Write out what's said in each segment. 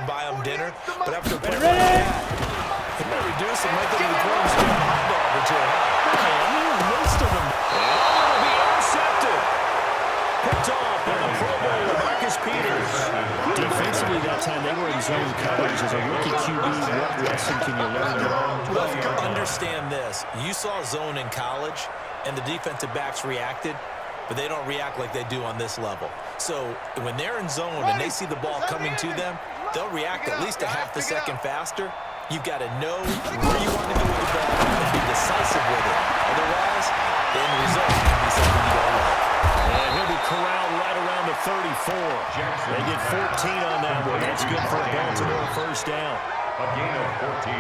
buy them dinner. But after a play like that, he may reduce and make them the Clones get a hot dog or two. Most of them. It'll be intercepted. Picked off by the Pro Bowler, Marcus Peters. Defensively that time, they were in zone coverage. As a rookie QB, what lesson can you learn? Well, understand this. You saw zone in college, and the defensive backs reacted, but they don't react like they do on this level. So when they're in zone and they see the ball coming to them, they'll react at least a half a second faster. You've got to know where you want to go with the ball and be decisive with it. Otherwise, the end result can be something you don't like. And he'll be corralled right around the 34. They get 14 on that one. That's good for a Baltimore first down. A gain of 14.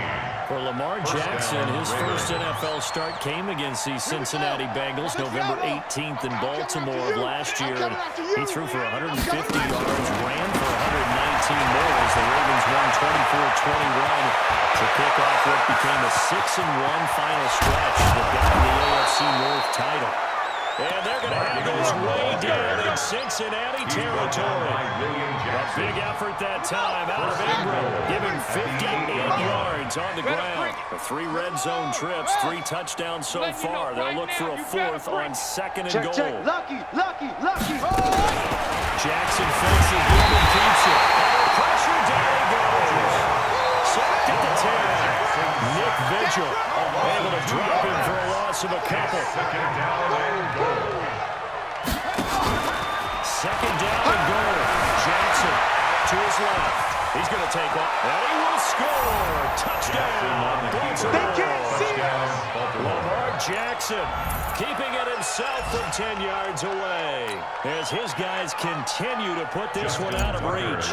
For Lamar Jackson, his first NFL start came against the Cincinnati Bengals November 18th in Baltimore of last year. And he threw for 150 yards, ran for 119 more as the Ravens won 24-21 to kick off what became a 6-1 final stretch that got them the AFC North title. And they're going to have this way down in Cincinnati territory. A big effort that time out of Ingram, giving 58 yards on the ground. The 3 red zone trips, 3 touchdowns so far. They'll look for a 4th on 2nd and goal. Lucky. Jackson fakes it, Gilman keeps it. Under pressure, there he goes. Sacked at the 10. Nick Vigil able to drop him for a loss of a couple. Second down and goal. Second down and goal. Jackson to his left. He's going to take off. And he will score. Touchdown. Lamar Jackson keeping it himself from 10 yards away as his guys continue to put this one out of reach.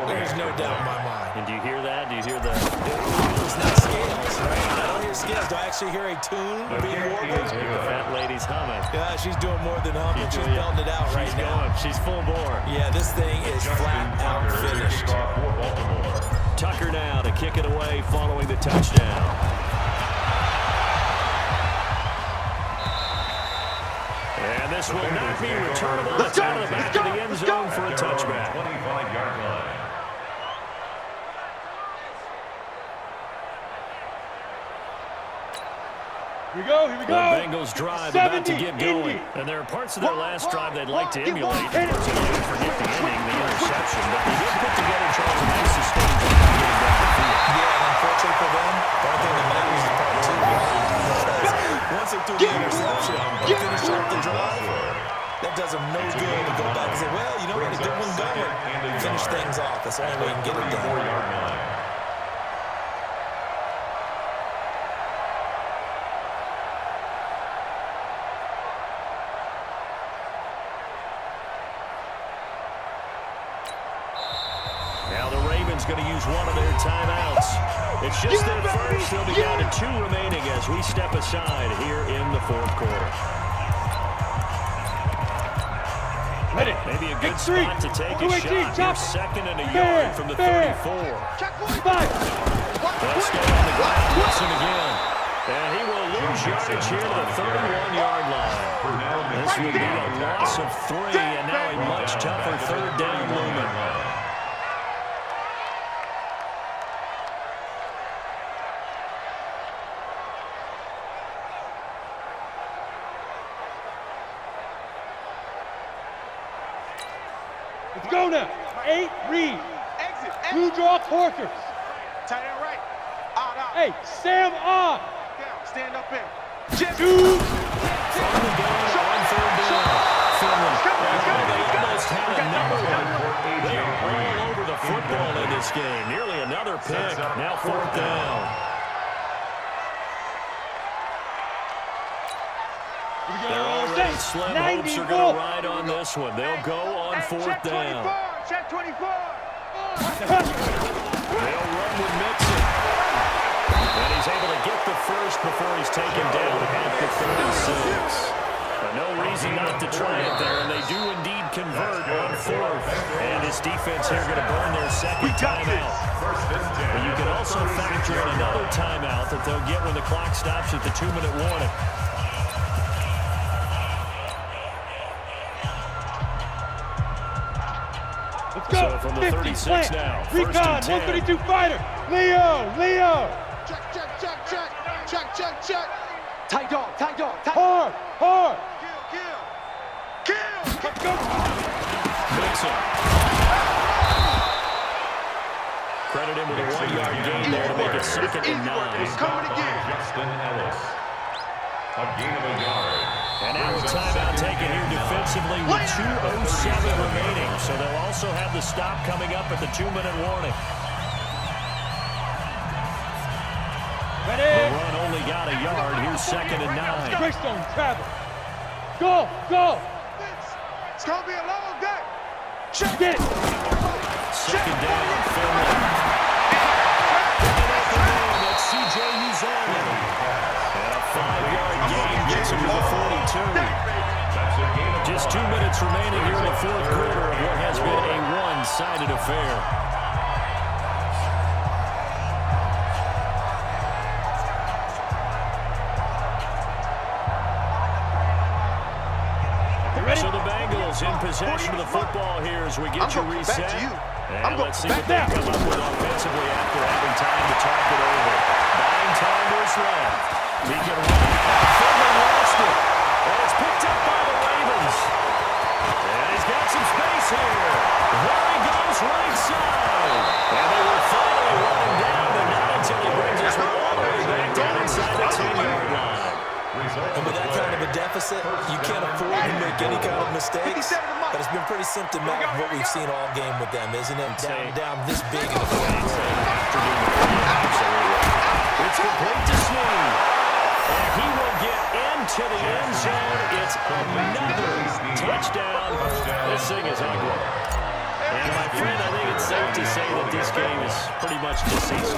There's no doubt in my mind. And do you hear that? Do you hear that? It's not scales, right? I don't hear scales. Do I actually hear a tune being warbled? The fat lady's humming. Yeah, she's doing more than humming. She's belting it out right now. She's full bore. Yeah, this thing is flat out finished. Tucker now to kick it away following the touchdown. And this will not be returnable. It's out of the back of the end zone for a touchback. 25-yard line. Here we go. The Bengals drive about to get going. And there are parts of their last drive they'd like to emulate. Of course, they didn't forget the ending, the interception. But they did put together Charles a nice sustained drive getting down the field. Yeah, and unfortunately for them, the only thing that matters is part 2. Once they threw the interception, they finished off the drive. That does them no good to go back and say, well, you know what, a good one going. Finish things off. That's the only way you can get it done. 34-yard line. Now the Ravens going to use one of their timeouts. It's just their first. They'll be down to 2 remaining as we step aside here in the 4th quarter. Maybe a good spot to take a shot. Here's 2nd and a yard from the 34. Let's go on the ground. Wilson again. And he will lose yardage here to the 31-yard line. This will be a loss of 3, and now a much tougher 3rd down looming. Let's go now. 8, read. Exit. Blue draw quarters. Tight end right. Out. Hey, Sam on. Down. Stand up in. Just From the goal on 3rd down. Finland. They almost had another one. They are all over the football in this game. Nearly another pick. Now 4th down. They're already Sled hopes are going to ride on this one. They'll go on 4th down. Check 24. They'll run with Mixon. And he's able to get the first before he's taken down at the 36. But no reason not to try it there, and they do indeed convert on 4th. And this defense here going to burn their 2nd timeout. But you can also factor in another timeout that they'll get when the clock stops at the 2-minute warning. Let's go. So from the 50, 36 plant. now, first Recon, and 10. 132 fighter. Leo. Check. Tight dog. Hard. Kill. Let's go. Mixon. Credit him with a 1-yard gain there to make it 2nd and 9. Coming again. Justin Ellis. A gain of a yard. And now a timeout taken here defensively with 2:07 remaining. So they'll also have the stop coming up at the 2-minute warning. The Ready. run only got a yard. Here's 2nd and 9. Greystone travel. Go. It's going to be a long day. Check it. 2nd down, Finley. That's C.J. Uzomah. And a 5-yard gain gets him to the 42. Just 2 minutes remaining here in the 4th quarter of what has been a one-sided affair. So the Bengals in possession of the football here as we get you reset. And let's see what they come up with offensively after having time to talk it over. 9 timers left. He can run. Finley lost it. And it's picked up by the Ravens. And he's got some space here. There he goes right side. And they will finally run him down, but not until he brings us all the way back down inside the 10-yard line. And with that kind of a deficit, you can't afford to make any kind of mistakes. But it's been pretty symptomatic of what we've seen all game with them, isn't it? Down this big in the fourth. It's complete to Snead. And he will get into the end zone. It's another touchdown. This thing is ugly. And my friend, I think it's safe to say that this game is pretty much deceased.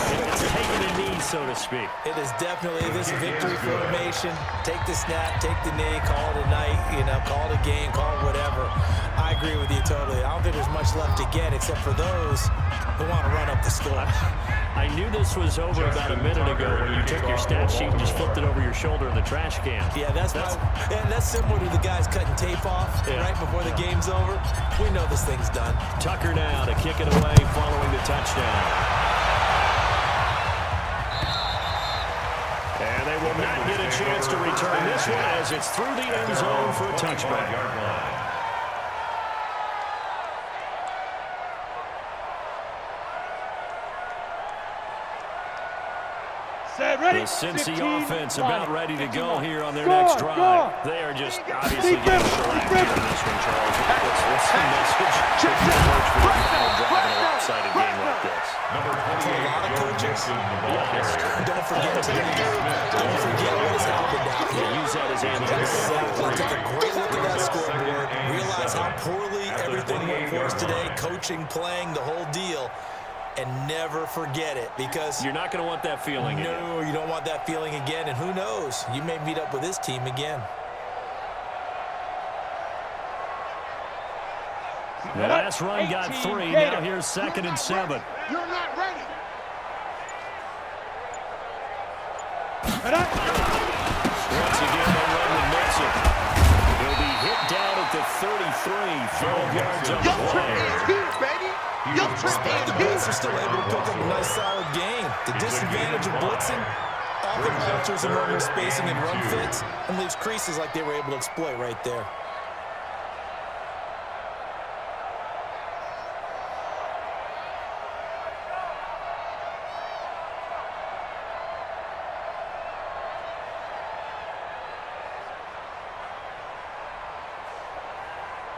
It's taking a knee, so to speak. It is definitely this victory formation. Take the snap, take the knee, call it a night, call it a game, call it whatever. I agree with you totally. I don't think there's much left to get except for those who want to run up the score. I knew this was over about a minute ago when you took your stat sheet and just flipped it over your shoulder in the trash can. Yeah, that's similar to the guys cutting tape off right before the game's over. We know this thing's done. Tucker now to kick it away following the touchdown. And they will not get a chance to return this one as it's through the end zone for a touchback. Ready. The Cincy offense about ready to go here on their next drive. They are just obviously getting shellacked here in this one, Charles. What's the message? Check the approach for the final drive in a lopsided game like this. For a lot of coaches, don't forget what has happened out here. Use that as ammunition. Exactly. Take a great look at that scoreboard. Realize how poorly everything went for us today. Coaching, playing, the whole deal. And never forget it, because you're not going to want that feeling again. No, you don't want that feeling again. And who knows? You may meet up with this team again. The last run got 3. Now here's 2nd and 7. You're not ready. Once again, they run with Mixon. He'll be hit down at the 33. 12 yards on the play. Despite the blitz, they're still able to pick up a nice solid gain. The disadvantage of blitzing often alters a normal spacing and run fits and leaves creases like they were able to exploit right there.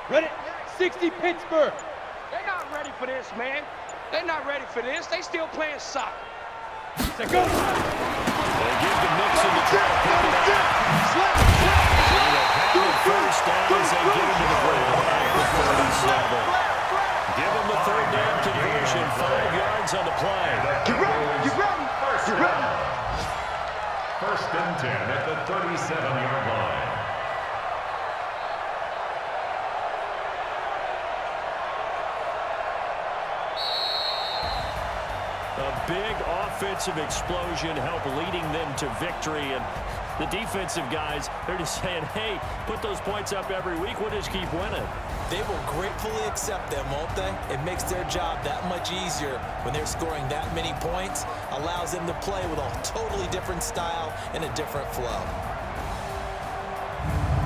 Ready. 60 Pittsburgh. They're not ready for this, man. They're not ready for this. They still playing soccer. They go. They give the Mixon to try to pick it up. First down as they get into the break. Give them the 3rd down conversion. 5 yards on the play. Get ready. First and 10 at the 37-yard line. A big offensive explosion helped leading them to victory. And the defensive guys, they're just saying, hey, put those points up every week. We'll just keep winning. They will gratefully accept them, won't they? It makes their job that much easier when they're scoring that many points. Allows them to play with a totally different style and a different flow.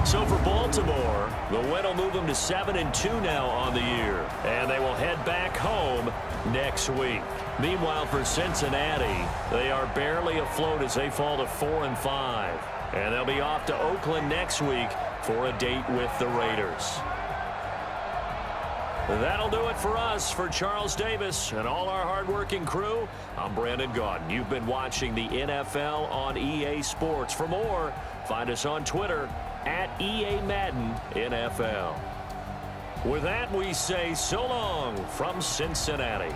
So for Baltimore, the win will move them to 7-2 now on the year. And they will head back home next week. Meanwhile, for Cincinnati, they are barely afloat as they fall to 4-5. And they'll be off to Oakland next week for a date with the Raiders. That'll do it for us. For Charles Davis and all our hardworking crew, I'm Brandon Gaudin. You've been watching the NFL on EA Sports. For more, find us on Twitter at EA Madden NFL. With that, we say so long from Cincinnati.